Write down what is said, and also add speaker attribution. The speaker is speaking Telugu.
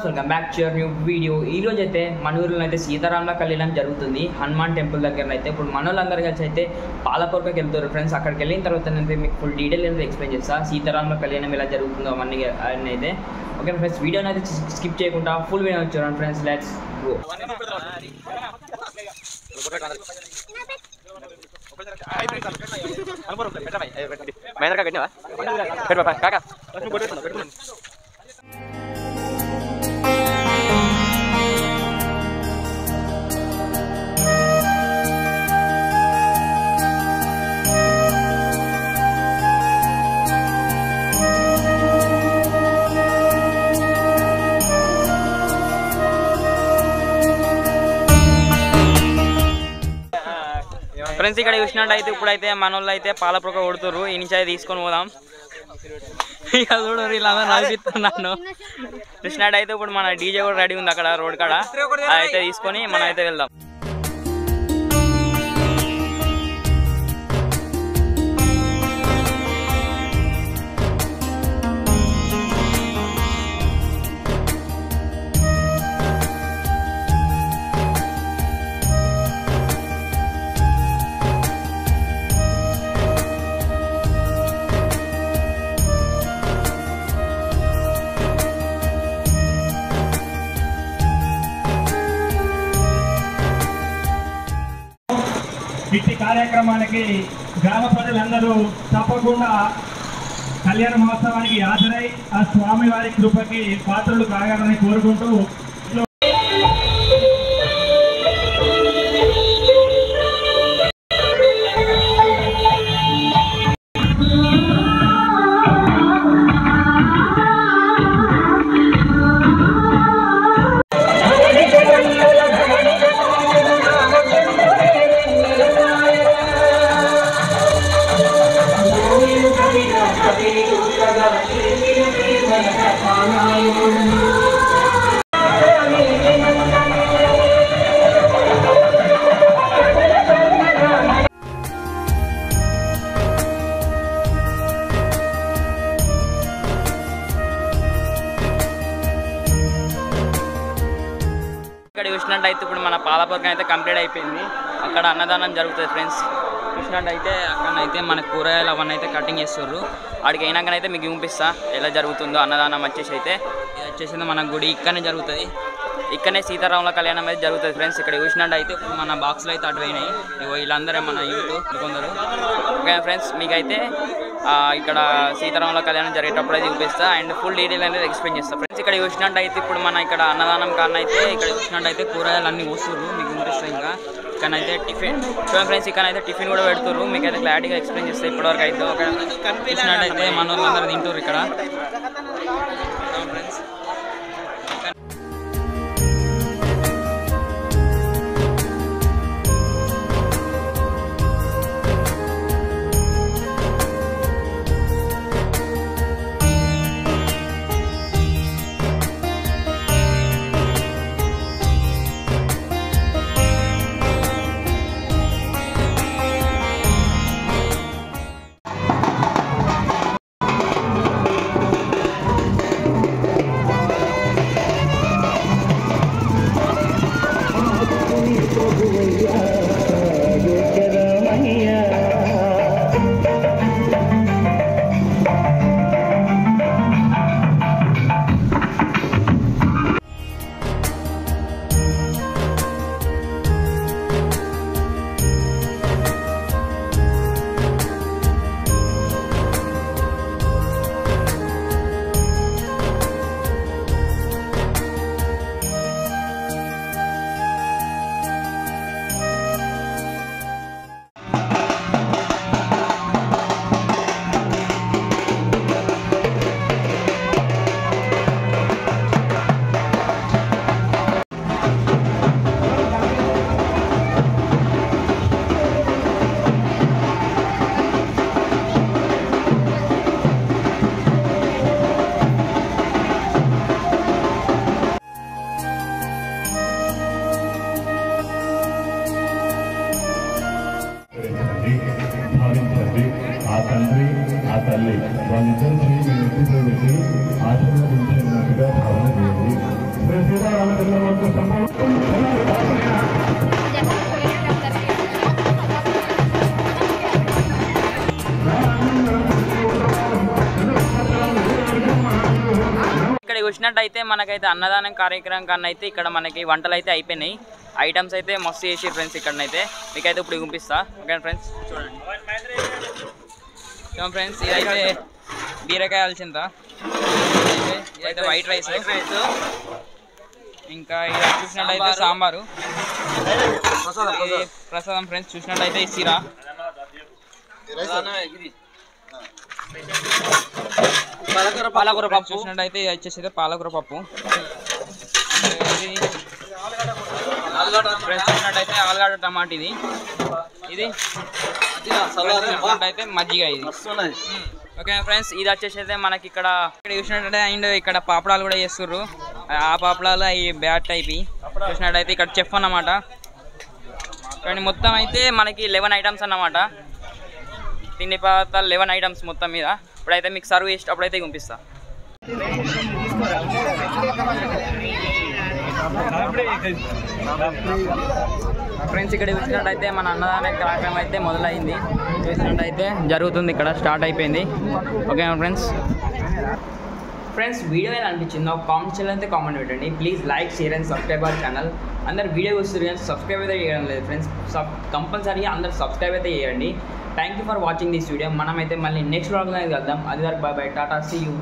Speaker 1: Welcome back to your new video. ఈ రోజు అయితే మన ఊరిలో అయితే సీతారాముల కళ్యాణం జరుగుతుంది హనుమాన్ టెంపుల్ దగ్గర. అయితే ఇప్పుడు మనోళ్ళందరూ కలిసి అయితే పాలపూర్కి వెళ్తారు ఫ్రెండ్స్. అక్కడికి వెళ్ళిన తర్వాత అయితే మీకు ఫుల్ డీటెయిల్ అనేది ఎక్స్ప్లెయిన్ చేస్తా సీతారాముల కళ్యాణం ఎలా జరుగుతుందో అవన్నీ అయితే. ఓకే ఫ్రెండ్స్, వీడియోని అయితే స్కిప్ చేయకుండా ఫుల్ వీడియో చూడండి ఫ్రెండ్స్. Let's go. ఫ్రెండ్స్, ఇక్కడ చూసినట్టయితే ఇప్పుడైతే మన వాళ్ళు అయితే పాలపురక కొడుతుర్రు. ఈ నుంచి అయితే తీసుకొని పోదాం. ఇక చూడు ఇలా నడిపిస్తున్నాను. చూసినట్టయితే ఇప్పుడు మన డీజే కూడా రెడీ ఉంది అక్కడ రోడ్ కాడ. అయితే తీసుకొని మనం అయితే వెళ్దాం.
Speaker 2: ఇట్టి కార్యక్రమానికి గ్రామ ప్రజలందరూ తప్పకుండా కళ్యాణ మహోత్సవానికి హాజరై ఆ స్వామివారి కృపకి పాత్రలు కాగాలని కోరుకుంటూ
Speaker 1: ఇక్కడ చూసినట్టయితే ఇప్పుడు మన పాలపూర్కం అయితే కంప్లీట్ అయిపోయింది. అక్కడ అన్నదానం జరుగుతుంది ఫ్రెండ్స్. చూసినట్టయితే అక్కడైతే మన కూరగాయలు అవన్నీ అయితే కటింగ్ చేస్తుర్రు. అక్కడికి అయినాకనైతే మీకు చూపిస్తా ఎలా జరుగుతుందో అన్నదానం. వచ్చేసింది మన గుడి ఇక్కడనే జరుగుతుంది. ఇక్కడనే సీతారాముల కళ్యాణం అయితే జరుగుతుంది ఫ్రెండ్స్. ఇక్కడ చూసినట్టయితే ఇప్పుడు మన బాక్స్లో అయితే అటు పోయినాయి. వీళ్ళందరే మన యూత్ కొందరు. ఓకే ఫ్రెండ్స్, మీకైతే ఇక్కడ సీతారాముల కళ్యాణం జరిగేటప్పుడు అయితే చూపిస్తా అండ్ ఫుల్ డీటెయిల్ అనేది ఎక్స్ప్లెయిన్ చేస్తా ఫ్రెండ్స్. ఇక్కడ చూసినట్టయితే ఇప్పుడు మన ఇక్కడ అన్నదానం కారణైతే ఇక్కడ చూసినట్టయితే కూరగాయలు అన్నీ వస్తుర్రు. మీకు చూపిస్తాయి. ఇంకా ఇక్కడైతే టిఫిన్ చూడండి ఫ్రెండ్స్. ఇక్కడైతే టిఫిన్ కూడా పెడుతుర్రు. మీకు అయితే క్లారిటీగా ఎక్స్ప్లెయిన్ చేస్తాయి ఇప్పటివరకు అయితే. ఒక చూసినట్టయితే మన వాళ్ళందరూ తింటారు ఇక్కడ ఫ్రెండ్స్. వాళ్ళిద్దరిని మీ ఇంటిలో పెట్టి ఆశీర్వదించినట్టుగా భావన చేయండి. ఇక్కడ చూసినట్టయితే మనకైతే అన్నదానం కార్యక్రమం కన్నా అయితే ఇక్కడ మనకి వంటలు అయితే అయిపోయినాయి. ఐటమ్స్ అయితే మస్తు చేసి ఫ్రెండ్స్ ఇక్కడనైతే మీకైతే ఇప్పుడు చూపిస్తా. ఓకే ఫ్రెండ్స్ చూడండి. ఫ్రెండ్స్ ఇదైతే బీరకాయ అలసింత, ఇదైతే వైట్ రైస్, ఇంకా ఇది చూసినట్టయితే సాంబారు, ప్రసాదం ఫ్రెండ్స్ చూసినట్టయితే సిరా, పాలకూర పప్పు చూసినట్టయితే ఇది వచ్చేసి పాలకూర పప్పు, ఫ్రెండ్స్ చూసినట్టయితే ఆలుగడ్డ టమాటా, ఇది చూసినట్టయితే మజ్జిగ ఇది. ఓకే ఫ్రెండ్స్ ఇది వచ్చేసి మనకి ఇక్కడ చూసినట్టయితే అండ్ ఇక్కడ పాపడాలు కూడా చేస్తుర్రు. ఆ పాపడాలు అవి బ్యాట్ టైప్ చూసినట్టయితే ఇక్కడ చెఫ్ అన్నమాట. కానీ మొత్తం అయితే మనకి 11 ఐటమ్స్ అన్నమాట. తిండి పదార్థాలు 11 ఐటమ్స్ మొత్తం మీద. ఇప్పుడైతే మీకు సర్వ్ చేసేటప్పుడు అయితే పంపిస్తా. ఫ్రెండ్స్ ఇక్కడ చూసినట్టయితే మన అన్నదాన కార్యక్రమం అయితే మొదలైంది. చూసినట్టయితే జరుగుతుంది, ఇక్కడ స్టార్ట్ అయిపోయింది. ఓకే ఫ్రెండ్స్ వీడియో ఎలా అనిపించిందో కామెంట్ చేయాలంటే కామెంట్ పెట్టండి. Please like, share and subscribe our channel. అందరు వీడియో వస్తుంది కానీ సబ్స్క్రైబ్ అయితే చేయడం లేదు ఫ్రెండ్స్. కంపల్సరీగా అందరు సబ్స్క్రైబ్ అయితే చేయండి. Thank you for watching this video. మనమైతే మళ్ళీ నెక్స్ట్ వ్లాగ్లో కలుద్దాం. అది వరకు bye bye, tata, see you.